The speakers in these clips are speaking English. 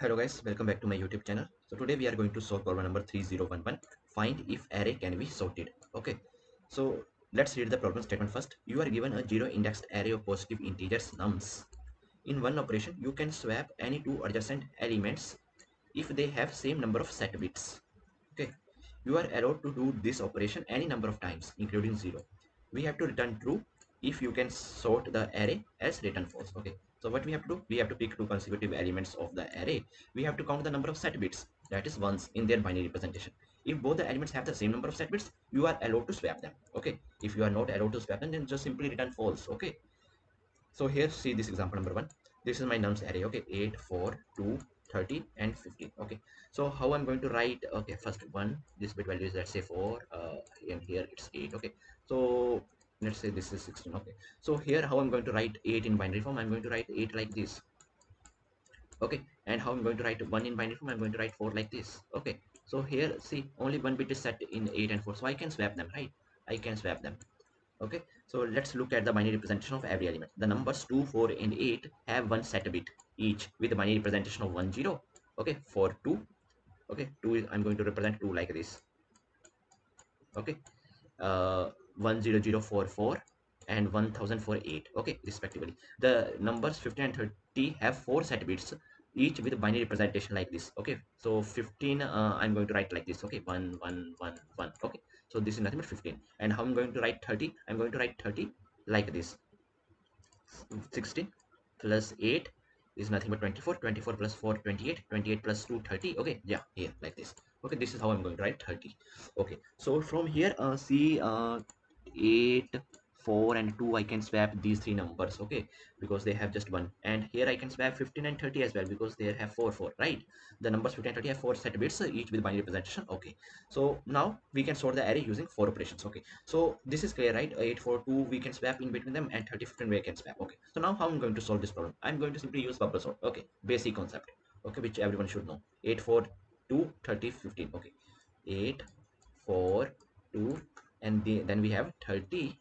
Hello guys, welcome back to my YouTube channel. So today we are going to solve problem number 3011. Find if array can be sorted. Okay, so let's read the problem statement first. You are given a zero indexed array of positive integers nums. In one operation, you can swap any two adjacent elements if they have same number of set bits. Okay, you are allowed to do this operation any number of times, including 0. We have to return true if you can sort the array, as return false. Okay, so what we have to do, we have to pick two consecutive elements of the array. We have to count the number of set bits, that is ones, in their binary representation. If both the elements have the same number of set bits, you are allowed to swap them. Okay, if you are not allowed to swap them, then just simply return false. Okay, so here, see this example number 1. This is my nums array. Okay, 8, 4, 2, 30, and 15. Okay, so how I'm going to write? Okay, first 1, this bit value is, let's say, 4, and here it's 8. Okay, so let's say this is 16. Okay, so here how I'm going to write 8 in binary form? I'm going to write 8 like this. Okay, and how I'm going to write 1 in binary form? I'm going to write 4 like this. Okay, so here, see, only one bit is set in 8 and 4, so I can swap them, right? I can swap them. Okay, so let's look at the binary representation of every element. The numbers 2, 4, and 8 have one set bit each with the binary representation of 1, 0. Okay, for 2, okay, 2 is, I'm going to represent 2 like this. Okay, 10044 and 1000 for 8. Okay, respectively. The numbers 15 and 30 have 4 set bits each with binary representation like this. Okay, so 15, I'm going to write like this. Okay, 1 1 1 1. Okay, so this is nothing but 15. And how I'm going to write 30? I'm going to write 30 like this. 16 plus 8 is nothing but 24. 24 plus 4, 28. 28 plus 2, 30. Okay, yeah, here like this. Okay, this is how I'm going to write 30. Okay, so from here, see, 8, 4, and 2, I can swap these three numbers. Okay, because they have just one. And here I can swap 15 and 30 as well, because they have 4, 4, right? The numbers 15 and 30 have 4 set bits, each with binary representation. Okay, so now we can sort the array using 4 operations. Okay, so this is clear, right? 8, 4, 2, we can swap in between them, and 30, 15 we can swap. Okay, so now how I'm going to solve this problem? I'm going to simply use bubble sort. Okay, basic concept. Okay, which everyone should know. 8, 4, 2, 30, 15. Okay, 8, 4, 2, and then we have 30,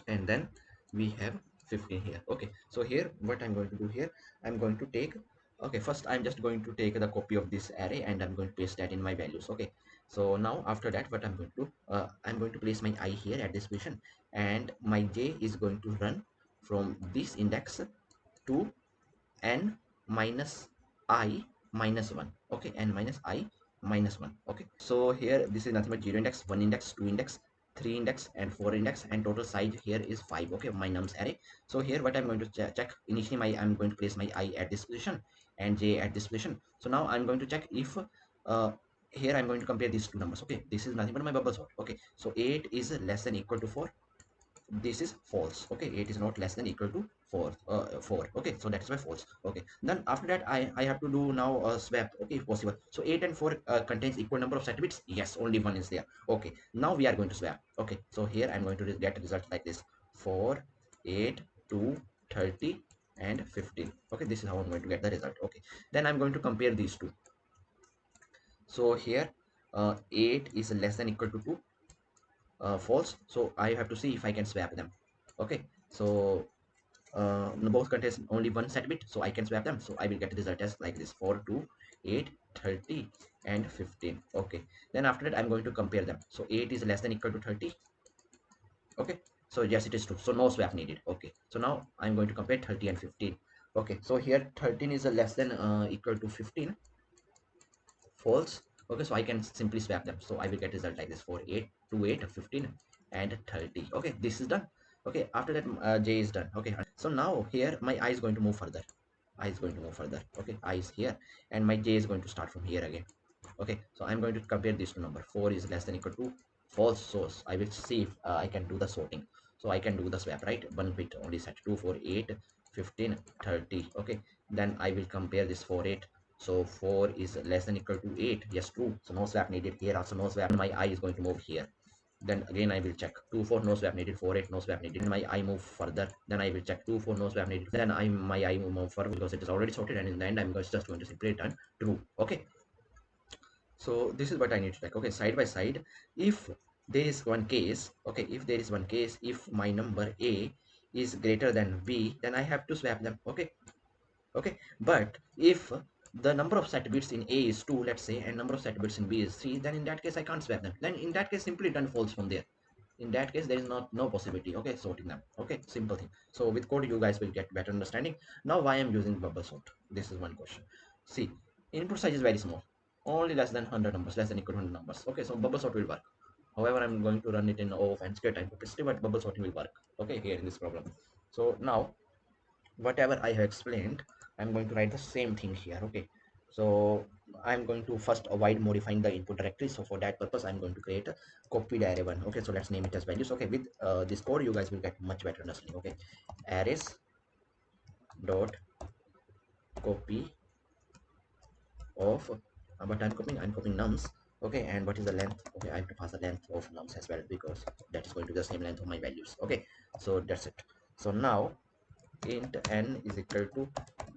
and then we have 15 here. Okay, so here what I'm going to do here, I'm going to take, okay, first I'm just going to take the copy of this array and I'm going to paste that in my values. Okay, so now after that, what I'm going to do, I'm going to place my I here at this position, and my j is going to run from this index to n minus I minus 1. Okay, n minus I minus 1. Okay, so here this is nothing but 0 index, 1 index, 2 index, 3 index, and 4 index, and total size here is 5. Okay, my nums array. So here what I'm going to check, initially I'm going to place my I at this position and j at this position. So now I'm going to check if uh, here I'm going to compare these two numbers. Okay, this is nothing but my bubble sort. Okay, so 8 is less than equal to 4. This is false. Okay, 8 is not less than equal to 4. Okay, so that's why false. Okay, then after that, I have to do now a swap. Okay, if possible. So 8 and 4 contains equal number of set bits. Yes, only one is there. Okay, now we are going to swap. Okay, so here I'm going to get a result like this: 4, 8, 2, 30, and 15. Okay, this is how I'm going to get the result. Okay, then I'm going to compare these two. So here, 8 is less than equal to 2. False, so I have to see if I can swap them. Okay, so both contains only one set bit, so I can swap them. So I will get the result as like this: 4, 2, 8, 30, and 15. Okay, then after that I'm going to compare them. So 8 is less than equal to 30. Okay, so yes, it is true, so no swap needed. Okay, so now I'm going to compare 30 and 15. Okay, so here 13 is less than equal to 15. False. Okay, so I can simply swap them. So I will get result like this: 4, 8, 2, 8, 15, and 30. Okay, this is done. Okay, after that, j is done. Okay, so now here my I is going to move further. I is going to move further. Okay, I is here, and my j is going to start from here again. Okay, so I'm going to compare these two numbers. 4 is less than equal to false, so I will see if I can do the sorting. So I can do the swap, right? One bit only set: 2, 4, 8, 15, 30. Okay, then I will compare this 4, 8. So 4 is less than equal to 8. Yes, true. So no swap needed. Here also no swap. My I is going to move here. Then again I will check: 2, 4, no swap needed. 4, 8, no swap needed. My I move further. Then I will check: 2, 4, no swap needed. Then my I will move further because it is already sorted, and in the end I'm just going to simply return true. Okay. So this is what I need to check. Okay, side by side, if there is one case, okay, if there is one case, if my number A is greater than B, then I have to swap them. Okay, okay, but if the number of set bits in A is 2, let's say, and number of set bits in B is 3, then in that case I can't swap them. Then in that case simply return false from there. In that case there is not no possibility, okay, sorting them. Okay, simple thing. So with code you guys will get better understanding. Now why I'm using bubble sort, this is one question. See, input size is very small, only less than 100 numbers, less than equal to 100 numbers. Okay, so bubble sort will work. However, I'm going to run it in off and square time complexity, but bubble sorting will work, okay, here in this problem. So now whatever I have explained, I'm going to write the same thing here. Okay, so I'm going to first avoid modifying the input directory. So for that purpose, I'm going to create a copy array one. Okay, so let's name it as values. Okay, with this code, you guys will get much better understanding. Okay, arrays dot copy of but I'm copying nums. Okay, and what is the length? Okay, I have to pass the length of nums as well, because that is going to be the same length of my values. Okay, so that's it. So now int n is equal to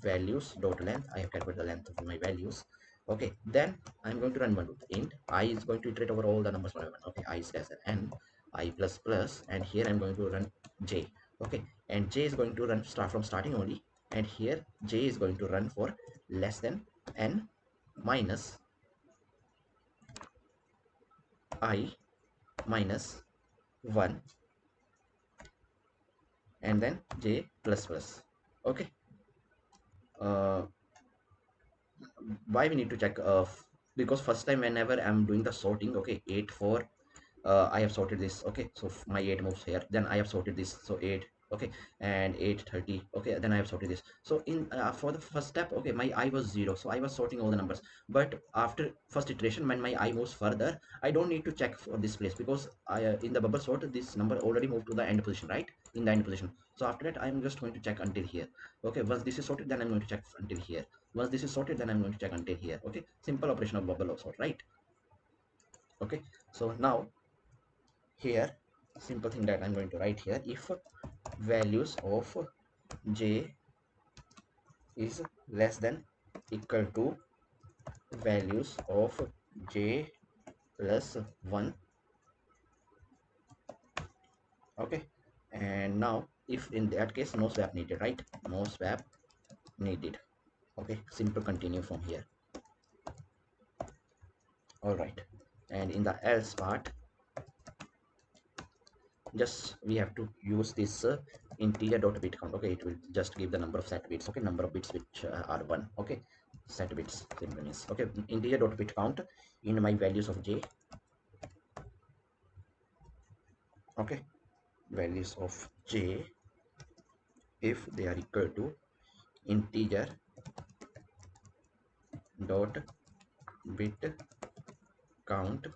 values dot length. I have calculated the length of my values. Okay, then I'm going to run one loop. Int I is going to iterate over all the numbers one by one. Okay, I is less than n, I plus plus, and here I'm going to run j. Okay, and j is going to run start from starting only, and here j is going to run for less than n minus I minus 1, and then j plus plus. Okay, uh, why we need to check because first time whenever I'm doing the sorting, okay, 8 4, I have sorted this. Okay, so my 8 moves here, then I have sorted this, so 8. Okay, and 830. Okay, then I have sorted this. So in for the first step, okay, my I was 0, so I was sorting all the numbers. But after first iteration, when my I moves further, I don't need to check for this place, because I in the bubble sort this number already moved to the end position, right, in the end position. So after that I'm just going to check until here. Okay, once this is sorted, then I'm going to check until here. Once this is sorted, then I'm going to check until here. Okay, simple operation of bubble sort, right? Okay, so now here, simple thing that I'm going to write here: if values of j is less than equal to values of j plus 1. Okay, and now if in that case no swap needed, right, no swap needed. Okay, simple continue from here. All right, and in the else part, just we have to use this integer dot bit count. Okay, it will just give the number of set bits. Okay, number of bits which are 1. Okay, set bits simply means, okay, integer dot bit count in my values of j. Okay, values of j, if they are equal to integer dot bit count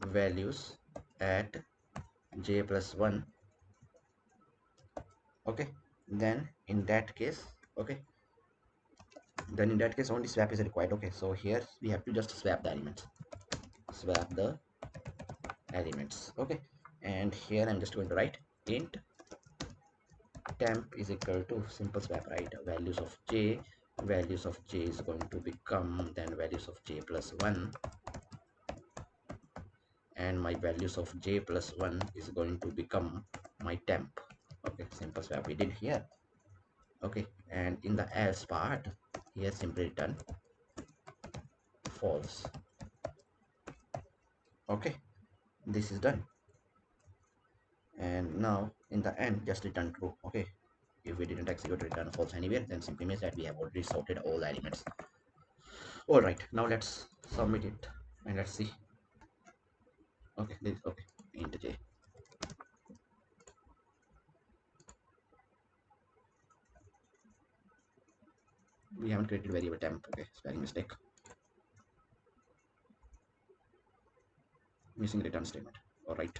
values at j plus 1. Okay, then in that case, okay, then in that case only swap is required. Okay, so here we have to just swap the elements, swap the elements. Okay, and here I'm just going to write int temp is equal to simple swap, right, values of j is going to become then values of j plus 1, and my values of j plus 1 is going to become my temp. Okay, simple swap we did here. Okay, and in the else part, here simply return false. Okay, this is done, and now in the end just return true. Okay, if we didn't execute return false anywhere, then simply means that we have already sorted all elements. All right, now let's submit it and let's see. Okay, okay, int j. We haven't created variable temp. Okay, spelling mistake, missing return statement. All right,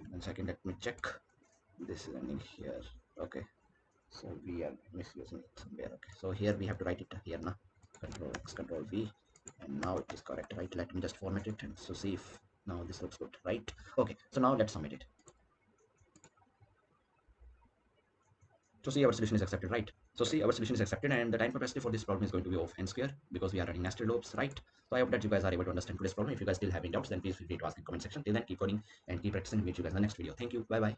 one second, let me check. This is ending here. Okay, so we are misusing it somewhere. Okay, so here we have to write it here now, control x control v, and now it is correct, right? Let me just format it and so see if now this looks good, right? Okay, so now let's submit it. So see, our solution is accepted, right? So see, our solution is accepted, and the time capacity for this problem is going to be of n square, because we are running nested loops, right? So I hope that you guys are able to understand today's problem. If you guys still have any doubts, then please feel free to ask in the comment section. Till then, keep coding and keep practicing. Meet you guys in the next video. Thank you. Bye bye.